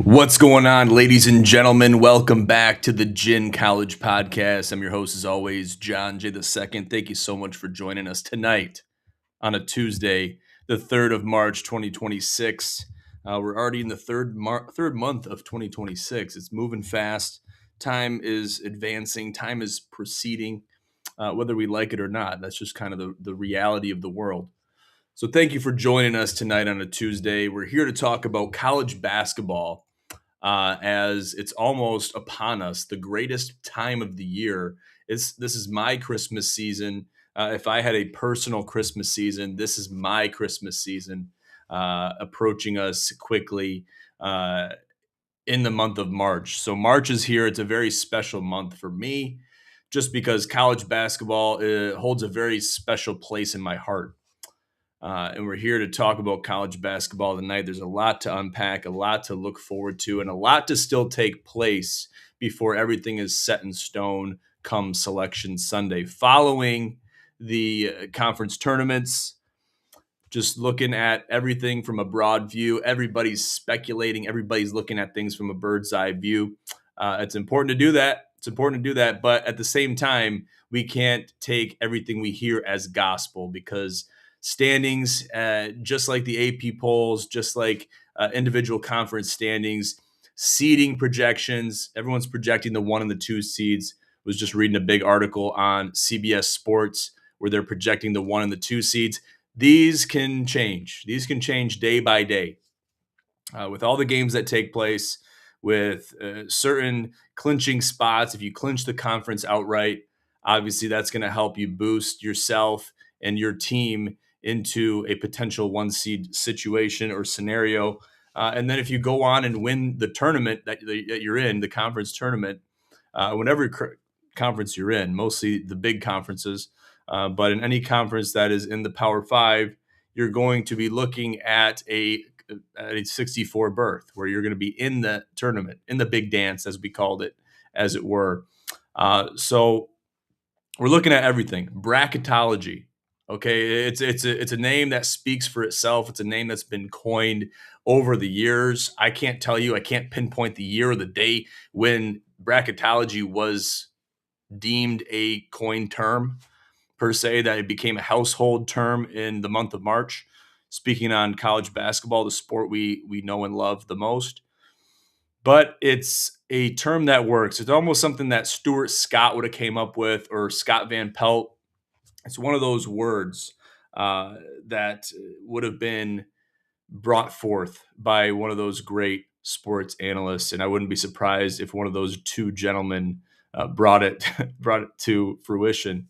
What's going on, ladies and gentlemen? Welcome back to the Gin College Podcast. I'm your host, as always, John J. II. Thank you so much for joining us tonight on a Tuesday, the 3rd of March, 2026. We're already in the third month of 2026. It's moving fast. Time is advancing. Time is proceeding, whether we like it or not. That's just kind of the reality of the world. So thank you for joining us tonight on a Tuesday. We're here to talk about college basketball. As it's almost upon us, the greatest time of the year. This is my Christmas season. If I had a personal Christmas season, this is my Christmas season, approaching us quickly in the month of March. So March is here. It's a very special month for me, just because college basketball holds a very special place in my heart. And we're here to talk about college basketball tonight. There's a lot to unpack, a lot to look forward to, and a lot to still take place before everything is set in stone come Selection Sunday. Following the conference tournaments, just looking at everything from a broad view, everybody's speculating, everybody's looking at things from a bird's eye view. It's important to do that. But at the same time, we can't take everything we hear as gospel, because standings, just like the AP polls, just like individual conference standings, seeding projections, everyone's projecting the 1 and the 2 seeds. Was just reading a big article on CBS Sports where they're projecting the 1 and the 2 seeds. These can change. These can change day by day. With all the games that take place, with certain clinching spots, if you clinch the conference outright, obviously that's going to help you boost yourself and your team into a potential 1 seed situation or scenario. And then if you go on and win the tournament that you're in, the conference tournament, whenever conference you're in, mostly the big conferences, but in any conference that is in the Power 5, you're going to be looking at a 64 berth, where you're going to be in the tournament, in the big dance, as we called it, as it were. So we're looking at everything. Bracketology. Okay, it's a name that speaks for itself. It's a name that's been coined over the years. I can't pinpoint the year or the day when bracketology was deemed a coined term, per se, that it became a household term in the month of March. Speaking on college basketball, the sport we know and love the most. But it's a term that works. It's almost something that Stuart Scott would have came up with, or Scott Van Pelt. It's one of those words that would have been brought forth by one of those great sports analysts, and I wouldn't be surprised if one of those two gentlemen brought it to fruition.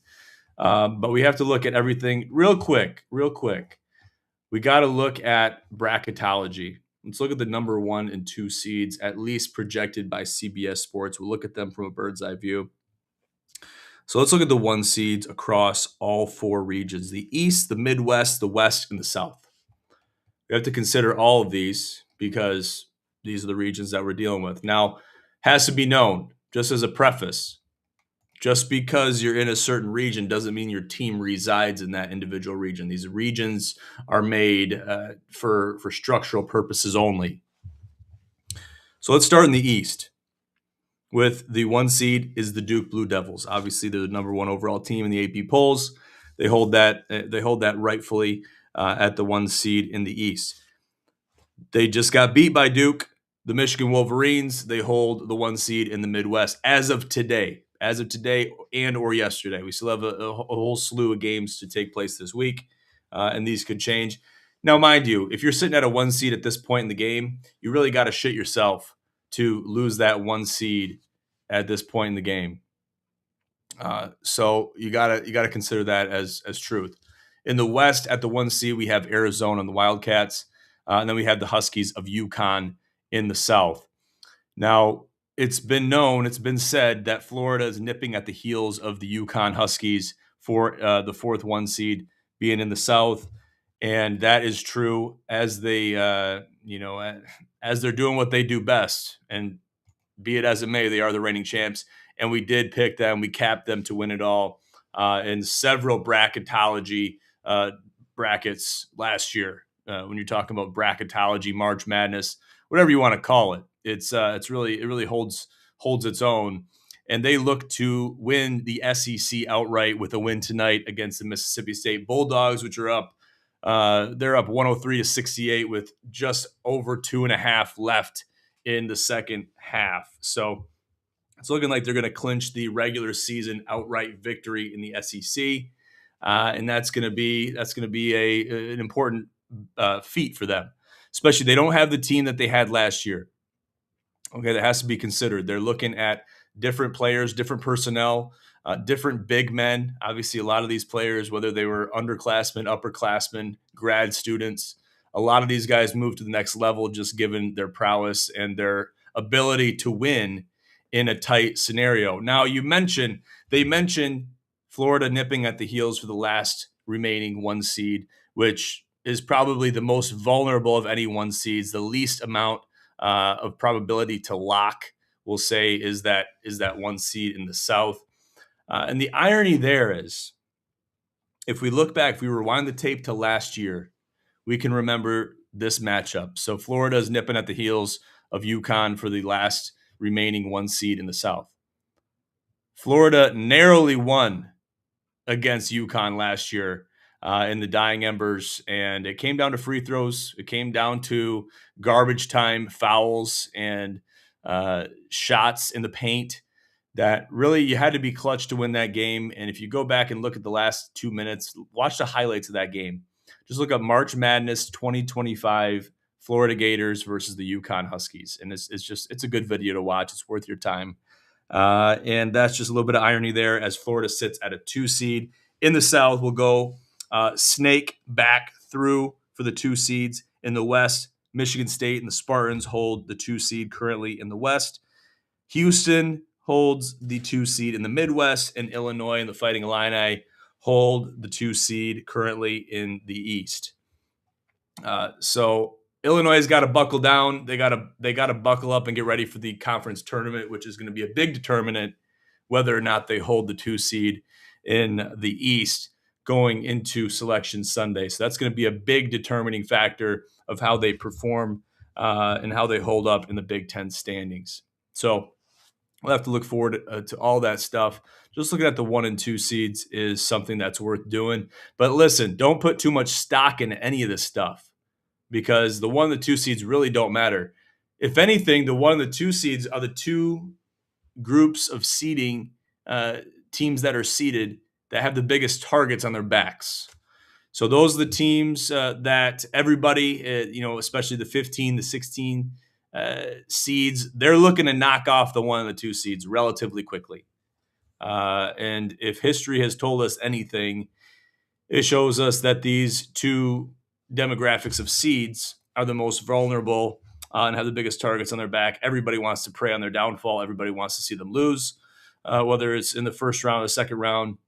But we have to look at everything real quick. We got to look at bracketology. Let's look at the number 1 and 2 seeds, at least projected by CBS Sports. We'll look at them from a bird's eye view. So let's look at the 1 seeds across all 4 regions: the East, the Midwest, the West, and the South. We have to consider all of these because these are the regions that we're dealing with. Now, has to be known, just as a preface, just because you're in a certain region doesn't mean your team resides in that individual region. These regions are made for structural purposes only. So let's start in the East. With the 1 seed is the Duke Blue Devils. Obviously, they're the number 1 overall team in the AP polls. They hold that rightfully at the 1 seed in the East. They just got beat by Duke. The Michigan Wolverines, they hold the 1 seed in the Midwest as of today and or yesterday. We still have a whole slew of games to take place this week, and these could change. Now, mind you, if you're sitting at a 1 seed at this point in the game, you really got to shit yourself to lose that 1 seed at this point in the game. So you gotta consider that as truth. In the West, at the 1 seed, we have Arizona and the Wildcats, and then we have the Huskies of UConn in the South. Now, it's been said that Florida is nipping at the heels of the UConn Huskies for the 4th 1 seed being in the South, and that is true as they, as they're doing what they do best. And be it as it may, they are the reigning champs, and we did pick them. We capped them to win it all in several bracketology brackets last year. When you're talking about bracketology, March Madness, whatever you want to call it, it really holds its own. And they look to win the SEC outright with a win tonight against the Mississippi State Bulldogs, which are up. They're up 103-68 with just over 2.5 left in the second half. So it's looking like they're going to clinch the regular season outright victory in the SEC, and that's going to be an important feat for them. Especially, they don't have the team that they had last year. Okay, that has to be considered. They're looking at different players, different personnel, different big men. Obviously, a lot of these players, whether they were underclassmen, upperclassmen, grad students, a lot of these guys moved to the next level just given their prowess and their ability to win in a tight scenario. Now, they mentioned Florida nipping at the heels for the last remaining one seed, which is probably the most vulnerable of any one seeds, the least amount of probability to lock, we'll say, is that one seed in the South. And the irony there is, if we look back, if we rewind the tape to last year, we can remember this matchup. So Florida is nipping at the heels of UConn for the last remaining one seed in the South. Florida narrowly won against UConn last year in the dying embers, and it came down to free throws. It came down to garbage time fouls and shots in the paint that really you had to be clutch to win that game. And if you go back and look at the last 2 minutes, watch the highlights of that game. Just look up March Madness 2025 Florida Gators versus the UConn Huskies, and it's a good video to watch. It's worth your time. And that's just a little bit of irony there as Florida sits at a 2 seed. In the South, we'll go snake back through for the 2 seeds. In the West, Michigan State and the Spartans hold the 2 seed currently in the West. Houston holds the 2 seed in the Midwest, and Illinois and the Fighting Illini hold the 2 seed currently in the East. So Illinois has got to buckle down. They got to buckle up and get ready for the conference tournament, which is going to be a big determinant whether or not they hold the 2 seed in the East going into Selection Sunday. So that's going to be a big determining factor of how they perform and how they hold up in the Big Ten standings. So we'll have to look forward to all that stuff. Just looking at the 1 and 2 seeds is something that's worth doing. But listen, don't put too much stock in any of this stuff, because the 1 and the 2 seeds really don't matter. If anything, the 1 and the 2 seeds are the 2 groups of seeding teams that are seeded that have the biggest targets on their backs. So those are the teams that everybody, especially the 15, the 16 seeds, they're looking to knock off the 1 and the 2 seeds relatively quickly. And if history has told us anything, it shows us that these 2 demographics of seeds are the most vulnerable and have the biggest targets on their back. Everybody wants to prey on their downfall. Everybody wants to see them lose, whether it's in the first round or the second round.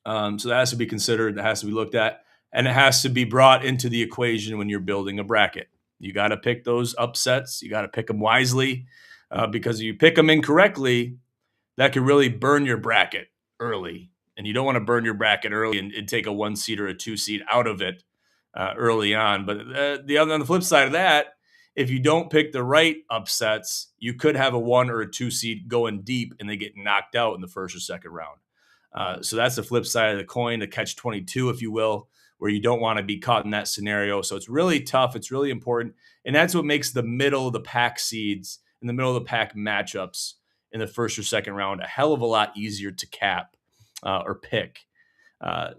So that has to be considered. That has to be looked at. And it has to be brought into the equation when you're building a bracket. You got to pick those upsets. You got to pick them wisely because if you pick them incorrectly, that could really burn your bracket early. And you don't want to burn your bracket early and take a 1 seed or a 2 seed out of it early on. But on the flip side of that, if you don't pick the right upsets, you could have a 1 or a 2 seed going deep and they get knocked out in the first or second round. So that's the flip side of the coin, the catch-22, if you will, where you don't want to be caught in that scenario. So it's really tough. It's really important. And that's what makes the middle of the pack seeds and the middle of the pack matchups in the first or second round a hell of a lot easier to cap or pick.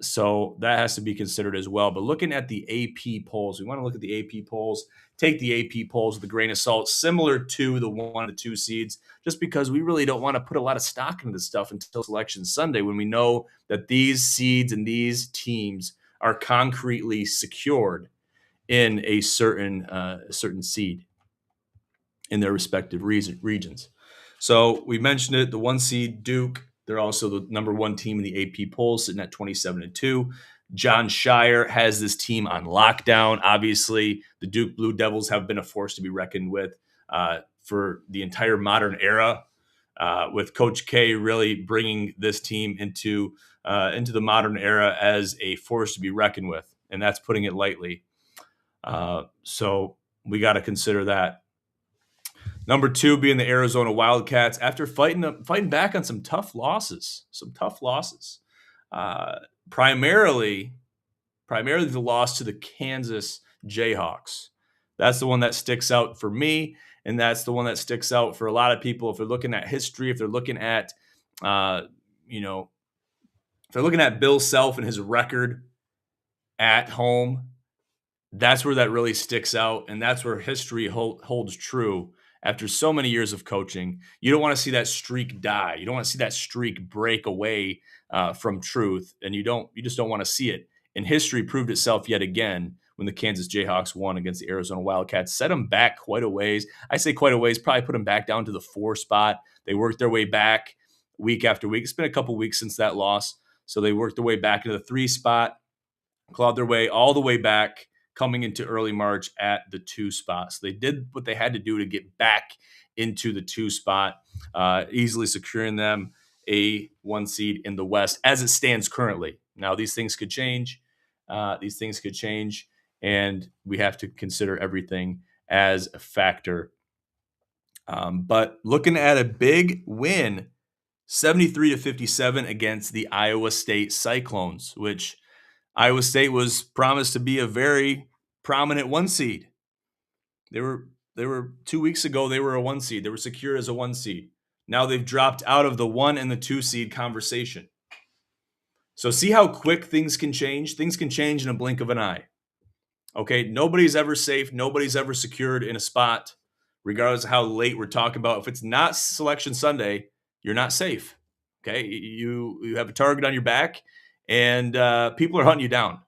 So that has to be considered as well. But looking at the AP polls, we want to look at the AP polls, take the AP polls with a grain of salt, similar to the 1 and 2 seeds, just because we really don't want to put a lot of stock into this stuff until Selection Sunday, when we know that these seeds and these teams are concretely secured in a certain seed in their respective regions. So we mentioned it, the 1 seed Duke. They're also the number 1 team in the AP polls, sitting at 27-2. John Shire has this team on lockdown. Obviously, the Duke Blue Devils have been a force to be reckoned with for the entire modern era, with Coach K really bringing this team into the modern era as a force to be reckoned with, and that's putting it lightly. So we got to consider that. Number 2 being the Arizona Wildcats after fighting back on some tough losses. Uh, primarily the loss to the Kansas Jayhawks. That's the one that sticks out for me, and that's the one that sticks out for a lot of people. If they're looking at history, if they're looking at, you know, if they're looking at Bill Self and his record at home, that's where that really sticks out, and that's where history holds true. After so many years of coaching, you don't want to see that streak die. You don't want to see that streak break away from truth, and you just don't want to see it. And history proved itself yet again when the Kansas Jayhawks won against the Arizona Wildcats, set them back quite a ways. I say quite a ways, probably put them back down to the 4 spot. They worked their way back week after week. It's been a couple weeks since that loss, so they worked their way back into the 3 spot, clawed their way all the way back, coming into early March at the 2 spot. So they did what they had to do to get back into the 2 spot, easily securing them a 1 seed in the West as it stands currently. Now, these things could change. And we have to consider everything as a factor. But looking at a big win, 73-57 against the Iowa State Cyclones, which Iowa State was promised to be a very prominent 1 seed. They were 2 weeks ago, they were a 1 seed. They were secured as a 1 seed. Now they've dropped out of the 1 and the 2 seed conversation. So see how quick things can change? Things can change in a blink of an eye. Okay, nobody's ever safe. Nobody's ever secured in a spot, regardless of how late we're talking about. If it's not Selection Sunday, you're not safe. Okay, you have a target on your back, and people are hunting you down.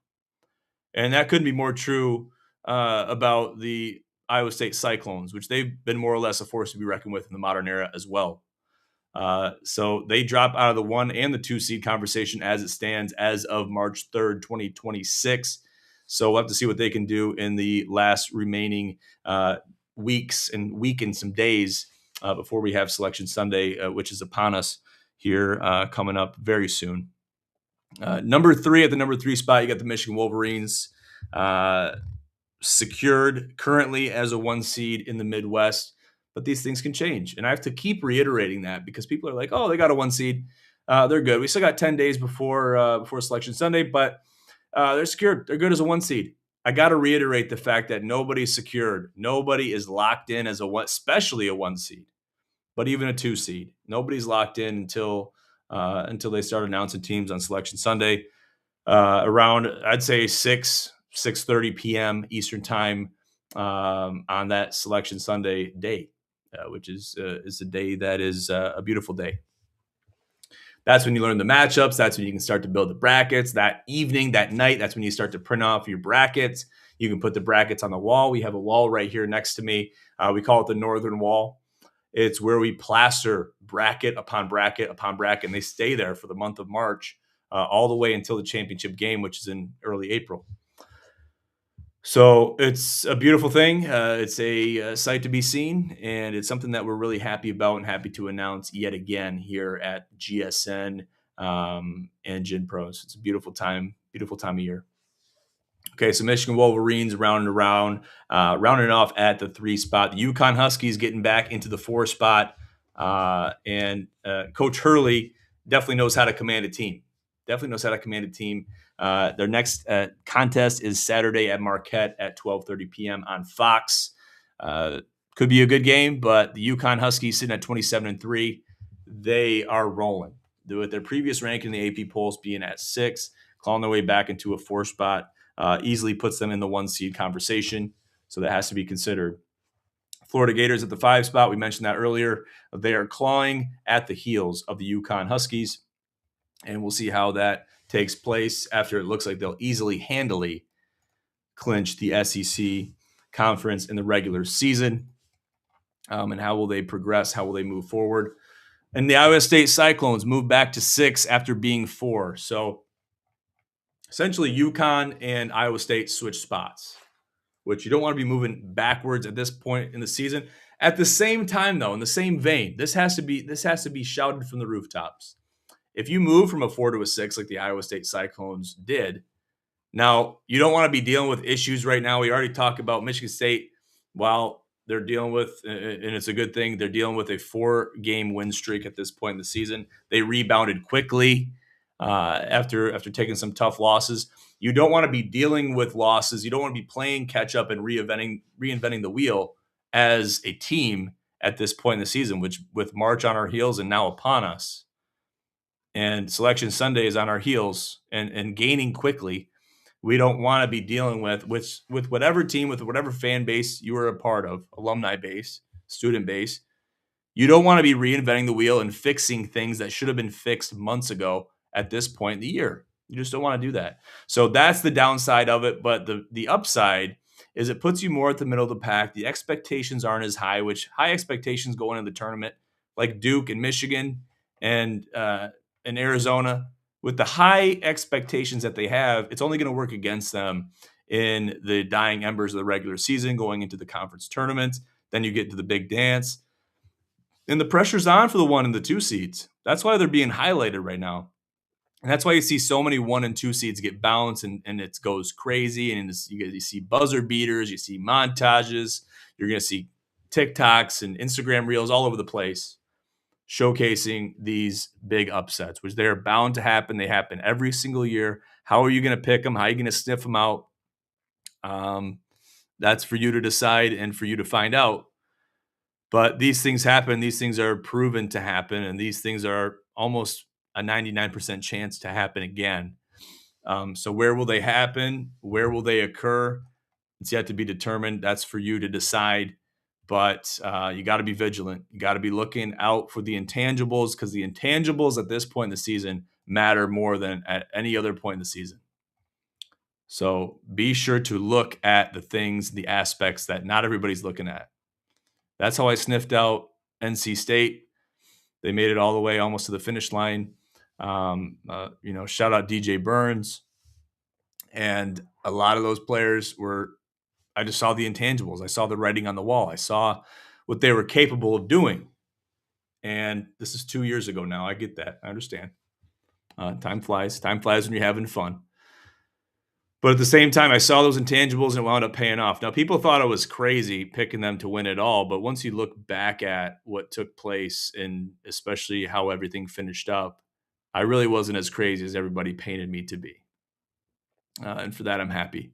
And that couldn't be more true about the Iowa State Cyclones, which they've been more or less a force to be reckoned with in the modern era as well. So they drop out of the 1 and the 2 seed conversation as it stands as of March 3rd, 2026. So we'll have to see what they can do in the last remaining weeks and some days before we have Selection Sunday, which is upon us here coming up very soon. Number 3, at the number 3 spot, you got the Michigan Wolverines, secured currently as a 1 seed in the Midwest. But these things can change. And I have to keep reiterating that because people are like, oh, they got a 1 seed. They're good. We still got 10 days before Selection Sunday, but they're secured. They're good as a 1 seed. I got to reiterate the fact that nobody's secured. Nobody is locked in as especially a 1 seed, but even a 2 seed. Nobody's locked in until they start announcing teams on Selection Sunday around, I'd say, 6:30 p.m. Eastern time on that Selection Sunday day. Which is a day that is a beautiful day. That's when you learn the matchups. That's when you can start to build the brackets. That evening, that night, that's when you start to print off your brackets. You can put the brackets on the wall. We have a wall right here next to me. We call it the Northern Wall. It's where we plaster bracket upon bracket upon bracket, and they stay there for the month of March all the way until the championship game, which is in early April. So it's a beautiful thing. It's a sight to be seen, and it's something that we're really happy about and happy to announce yet again here at GSN and Gin Pros. It's a beautiful time of year. Okay, so Michigan Wolverines rounding off at the 3 spot. The UConn Huskies getting back into the 4 spot, and Coach Hurley definitely knows how to command a team. Their next contest is Saturday at Marquette at 12:30 p.m. on Fox. Could be a good game, but the UConn Huskies sitting at 27-3. They are rolling. With their previous rank in the AP polls being at 6, clawing their way back into a 4 spot, easily puts them in the 1 seed conversation. So that has to be considered. Florida Gators at the 5 spot. We mentioned that earlier. They are clawing at the heels of the UConn Huskies. And we'll see how that takes place after it looks like they'll handily clinch the SEC conference in the regular season. And how will they progress? How will they move forward? And the Iowa State Cyclones move back to 6 after being 4. So essentially UConn and Iowa State switch spots, which you don't want to be moving backwards at this point in the season. At the same time, though, in the same vein, this has to be shouted from the rooftops. If you move from a 4 to a 6 like the Iowa State Cyclones did, now you don't want to be dealing with issues right now. We already talked about Michigan State. While they're dealing with, and it's a good thing, they're dealing with a 4-game win streak at this point in the season. They rebounded quickly after taking some tough losses. You don't want to be dealing with losses. You don't want to be playing catch up and reinventing the wheel as a team at this point in the season, which with March on our heels and now upon us, and Selection Sunday is on our heels and gaining quickly. We don't want to be dealing with whatever team, with whatever fan base you are a part of, alumni base, student base. You don't want to be reinventing the wheel and fixing things that should have been fixed months ago at this point in the year. You just don't want to do that. So that's the downside of it. But the upside is it puts you more at the middle of the pack. The expectations aren't as high, which high expectations going into the tournament, like Duke and Michigan and Arizona, with the high expectations that they have, it's only going to work against them in the dying embers of the regular season going into the conference tournament. Then you get to the big dance. And the pressure's on for the 1 and the 2 seeds. That's why they're being highlighted right now. And that's why you see so many 1 and 2 seeds get bounced and it goes crazy. And you see buzzer beaters, you see montages, you're going to see TikToks and Instagram reels all over the place showcasing these big upsets, which they're bound to happen. They happen every single year. How are you going to pick them? How are you going to sniff them out? That's for you to decide and for you to find out. But these things happen. These things are proven to happen, and these things are almost a 99% chance to happen again. So where will they happen? Where will they occur? It's yet to be determined. That's for you to decide. But you got to be vigilant. You got to be looking out for the intangibles, because the intangibles at this point in the season matter more than at any other point in the season. So be sure to look at the things, the aspects that not everybody's looking at. That's how I sniffed out NC State. They made it all the way almost to the finish line. Shout out DJ Burns. And a lot of those players I just saw the intangibles. I saw the writing on the wall. I saw what they were capable of doing. And this is 2 years ago now. I get that. I understand. Time flies. Time flies when you're having fun. But at the same time, I saw those intangibles and it wound up paying off. Now, people thought I was crazy picking them to win it all. But once you look back at what took place and especially how everything finished up, I really wasn't as crazy as everybody painted me to be. And for that, I'm happy.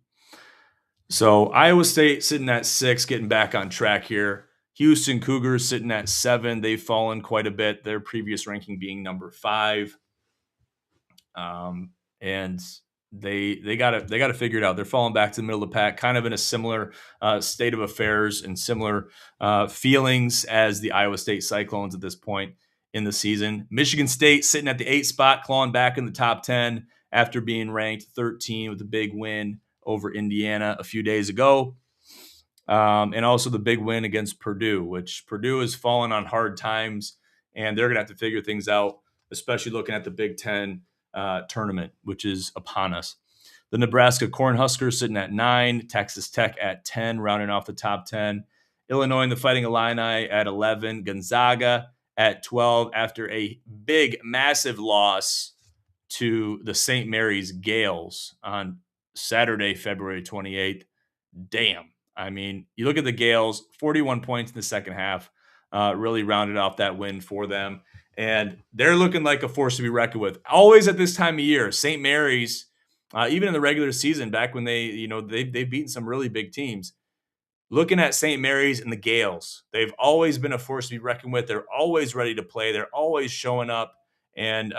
So Iowa State sitting at 6, getting back on track here. Houston Cougars sitting at 7. They've fallen quite a bit. Their previous ranking being number 5. And they got to figure it out. They're falling back to the middle of the pack, kind of in a similar state of affairs and similar feelings as the Iowa State Cyclones at this point in the season. Michigan State sitting at the 8th spot, clawing back in the top 10 after being ranked 13 with a big win over Indiana a few days ago. And also the big win against Purdue, which Purdue has fallen on hard times, and they're going to have to figure things out, especially looking at the Big Ten tournament, which is upon us. The Nebraska Cornhuskers sitting at 9, Texas Tech at 10, rounding off the top 10. Illinois and the Fighting Illini at 11, Gonzaga at 12 after a big, massive loss to the St. Mary's Gales on Saturday, February 28th. Damn. I mean, you look at the Gales, 41 points in the second half, really rounded off that win for them. And they're looking like a force to be reckoned with. Always at this time of year, St. Mary's, even in the regular season, back when they've beaten some really big teams. Looking at St. Mary's and the Gales, they've always been a force to be reckoned with. They're always ready to play. They're always showing up and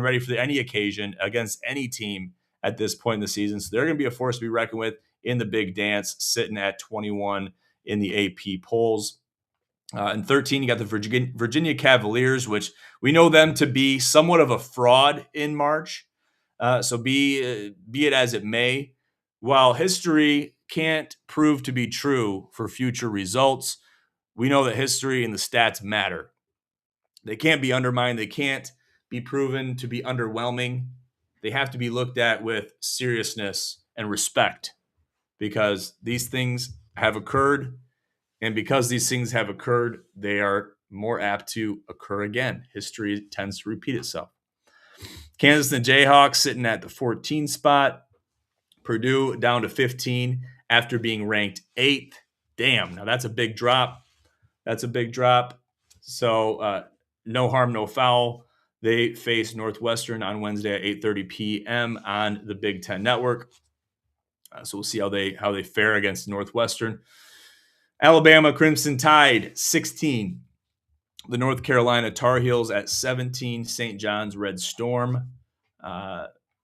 ready for any occasion against any team at this point in the season. So they're going to be a force to be reckoned with in the big dance, sitting at 21 in the AP polls. And 13, you got the Virginia Cavaliers, which we know them to be somewhat of a fraud in March. So be it as it may, while history can't prove to be true for future results, we know that history and the stats matter. They can't be undermined. They can't be proven to be underwhelming. They have to be looked at with seriousness and respect, because these things have occurred. And because these things have occurred, they are more apt to occur again. History tends to repeat itself. Kansas and the Jayhawks sitting at the 14 spot. Purdue down to 15 after being ranked 8th. Damn, now that's a big drop. That's a big drop. So no harm, no foul. They face Northwestern on Wednesday at 8:30 p.m. on the Big Ten Network. So we'll see how they fare against Northwestern. Alabama Crimson Tide 16. The North Carolina Tar Heels at 17. St. John's Red Storm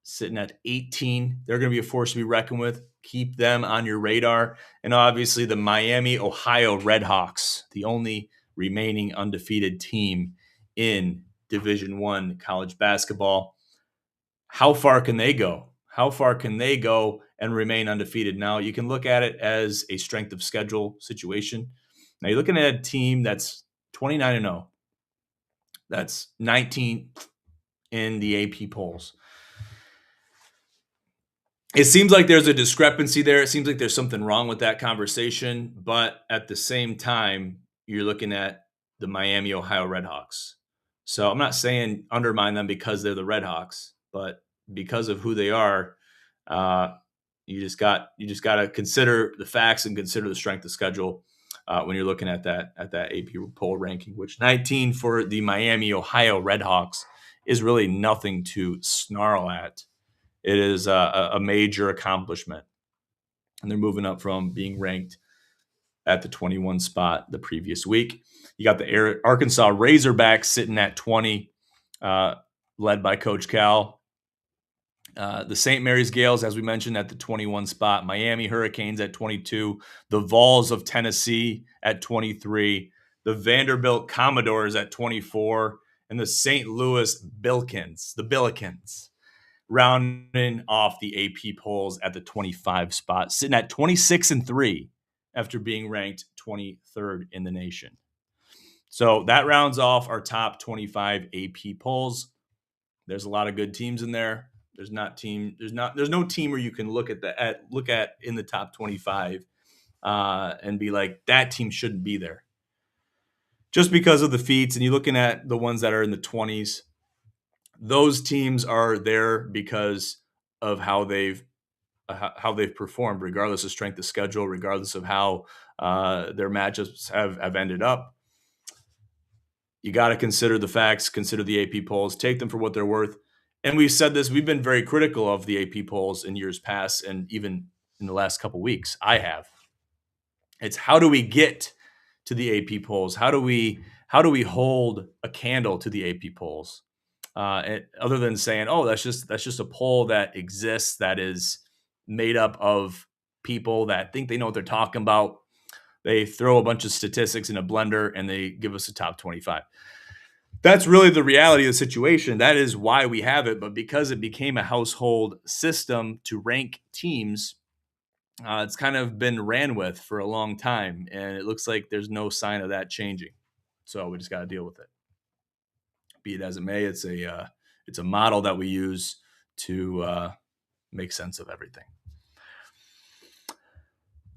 sitting at 18. They're going to be a force to be reckoned with. Keep them on your radar. And obviously the Miami, Ohio Redhawks, the only remaining undefeated team in Division I college basketball. How far can they go? How far can they go and remain undefeated? Now, you can look at it as a strength of schedule situation. Now, you're looking at a team that's 29-0. That's 19th in the AP polls. It seems like there's a discrepancy there. It seems like there's something wrong with that conversation. But at the same time, you're looking at the Miami, Ohio Redhawks. So I'm not saying undermine them because they're the Redhawks, but because of who they are, you just got to consider the facts and consider the strength of schedule when you're looking at that AP poll ranking. Which 19 for the Miami, Ohio Redhawks is really nothing to snarl at. It is a major accomplishment, and they're moving up from being ranked at the 21 spot the previous week. You got the Arkansas Razorbacks sitting at 20, led by Coach Cal. The St. Mary's Gales, as we mentioned, at the 21 spot. Miami Hurricanes at 22. The Vols of Tennessee at 23. The Vanderbilt Commodores at 24. And the St. Louis Billikens, rounding off the AP polls at the 25 spot, sitting at 26-3 after being ranked 23rd in the nation. So that rounds off our top 25 AP polls. There's a lot of good teams in there. There's no team where you can look at in the top 25 and be like, that team shouldn't be there. Just because of the feats, and you're looking at the ones that are in the 20s, those teams are there because of how they've performed, regardless of strength of schedule, regardless of how their matchups have ended up. You got to consider the facts, consider the AP polls, take them for what they're worth. And we've said this, we've been very critical of the AP polls in years past, and even in the last couple of weeks, I have. It's how do we get to the AP polls? How do we hold a candle to the AP polls? Other than saying, oh, that's just a poll that exists, that is made up of people that think they know what they're talking about. They throw a bunch of statistics in a blender and they give us a top 25. That's really the reality of the situation. That is why we have it. But because it became a household system to rank teams, it's kind of been ran with for a long time. And it looks like there's no sign of that changing. So we just got to deal with it. Be it as it may, it's a model that we use to make sense of everything.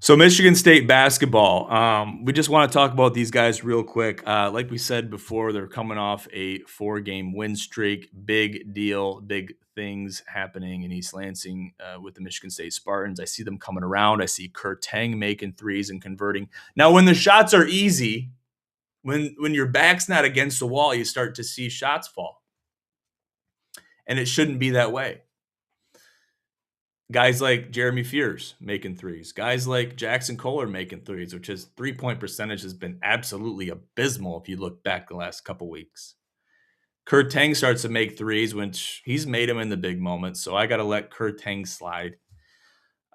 So Michigan State basketball, we just want to talk about these guys real quick. Like we said before, they're coming off a 4-game win streak. Big deal, big things happening in East Lansing with the Michigan State Spartans. I see them coming around. I see Kurt Teng making threes and converting. Now, when the shots are easy, when your back's not against the wall, you start to see shots fall. And it shouldn't be that way. Guys like Jeremy Fears making threes. Guys like Jackson Kohler making threes, which his three-point percentage has been absolutely abysmal if you look back the last couple weeks. Kurt Teng starts to make threes, which he's made them in the big moments, so I got to let Kurt Teng slide.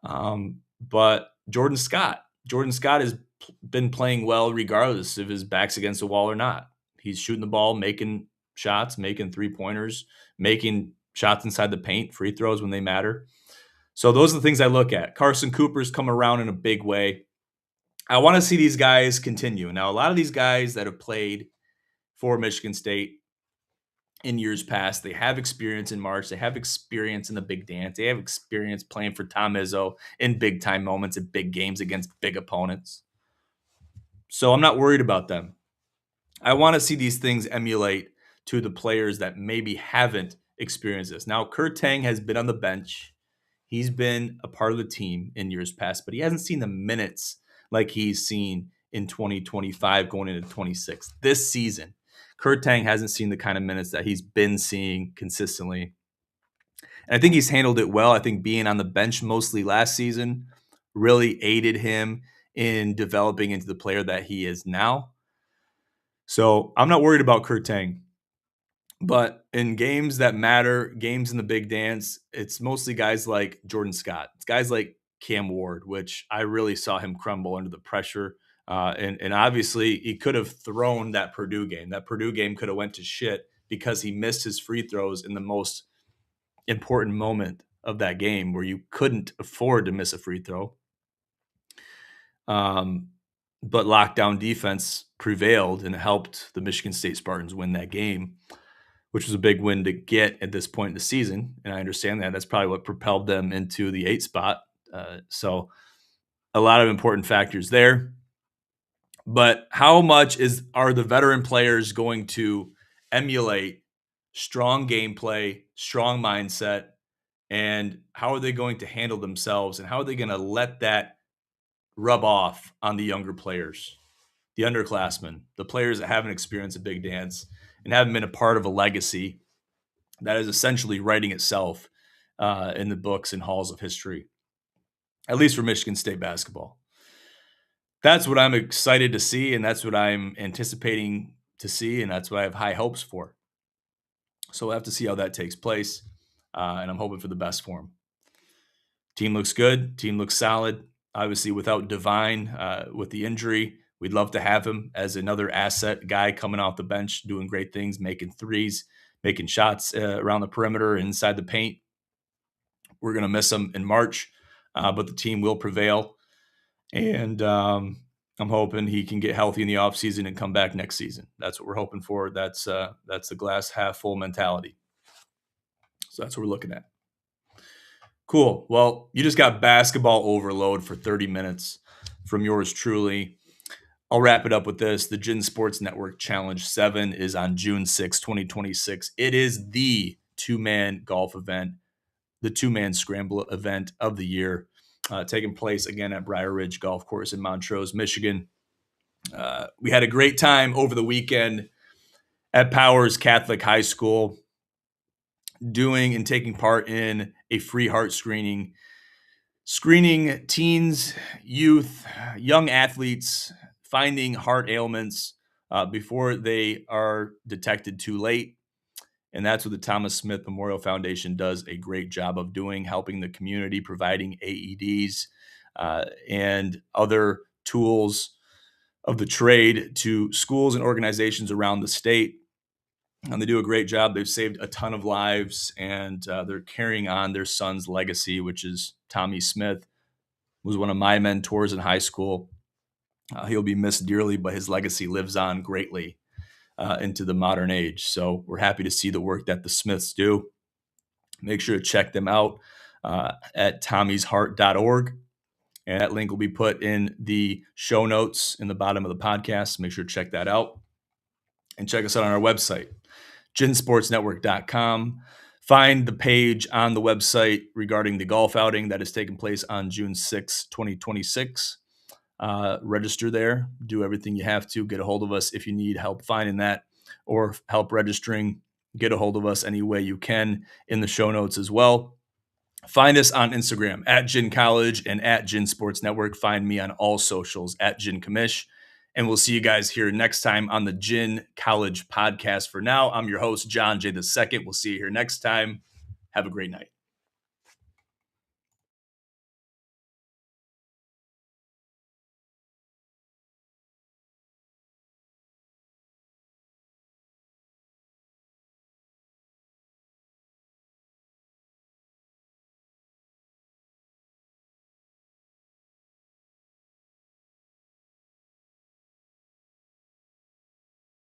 But Jordan Scott has been playing well regardless if his back's against the wall or not. He's shooting the ball, making shots, making three-pointers, making shots inside the paint, free throws when they matter. So those are the things I look at. Carson Cooper's come around in a big way. I want to see these guys continue. Now, a lot of these guys that have played for Michigan State in years past, they have experience in March. They have experience in the big dance. They have experience playing for Tom Izzo in big-time moments and big games against big opponents. So I'm not worried about them. I want to see these things emulate to the players that maybe haven't experienced this. Now, Kurt Teng has been on the bench. He's been a part of the team in years past, but he hasn't seen the minutes like he's seen in 2025 going into 26. This season, Kurtang hasn't seen the kind of minutes that he's been seeing consistently. And I think he's handled it well. I think being on the bench mostly last season really aided him in developing into the player that he is now. So I'm not worried about Kurtang. But in games that matter, games in the big dance, it's mostly guys like Jordan Scott. It's guys like Cam Ward, which I really saw him crumble under the pressure. And obviously, he could have thrown that Purdue game. That Purdue game could have went to shit because he missed his free throws in the most important moment of that game where you couldn't afford to miss a free throw. But lockdown defense prevailed and helped the Michigan State Spartans win that game, which was a big win to get at this point in the season. And I understand that. That's probably what propelled them into the 8th spot. So a lot of important factors there. But how much are the veteran players going to emulate strong gameplay, strong mindset, and how are they going to handle themselves, and how are they going to let that rub off on the younger players, the underclassmen, the players that haven't experienced a big dance and haven't been a part of a legacy that is essentially writing itself in the books and halls of history, at least for Michigan State basketball. That's what I'm excited to see, and that's what I'm anticipating to see, and that's what I have high hopes for. So we'll have to see how that takes place, and I'm hoping for the best for him. Team looks good. Team looks solid. Obviously, without Divine, with the injury, we'd love to have him as another asset guy coming off the bench, doing great things, making threes, making shots around the perimeter, inside the paint. We're going to miss him in March, but the team will prevail. And I'm hoping he can get healthy in the offseason and come back next season. That's what we're hoping for. That's the glass half full mentality. So that's what we're looking at. Cool. Well, you just got basketball overload for 30 minutes from yours truly. I'll wrap it up with this. The Gin Sports Network Challenge 7 is on June 6, 2026. It is the two-man golf event, the two-man scramble event of the year, taking place again at Briar Ridge Golf Course in Montrose, Michigan. We had a great time over the weekend at Powers Catholic High School doing and taking part in a free heart screening teens, youth, young athletes finding heart ailments before they are detected too late. And that's what the Thomas Smith Memorial Foundation does a great job of doing, helping the community, providing AEDs and other tools of the trade to schools and organizations around the state. And they do a great job. They've saved a ton of lives, and they're carrying on their son's legacy, which is Tommy Smith, was one of my mentors in high school. He'll be missed dearly, but his legacy lives on greatly into the modern age. So we're happy to see the work that the Smiths do. Make sure to check them out at tommysheart.org. And that link will be put in the show notes in the bottom of the podcast. Make sure to check that out. And check us out on our website, ginsportsnetwork.com. Find the page on the website regarding the golf outing that is taking place on June 6, 2026. Register there. Do everything you have to. Get a hold of us if you need help finding that or help registering. Get a hold of us any way you can in the show notes as well. Find us on Instagram at Gin College and at Gin Sports Network. Find me on all socials at Gin Commish. And we'll see you guys here next time on the Gin College podcast. For now, I'm your host, John J. II. We'll see you here next time. Have a great night.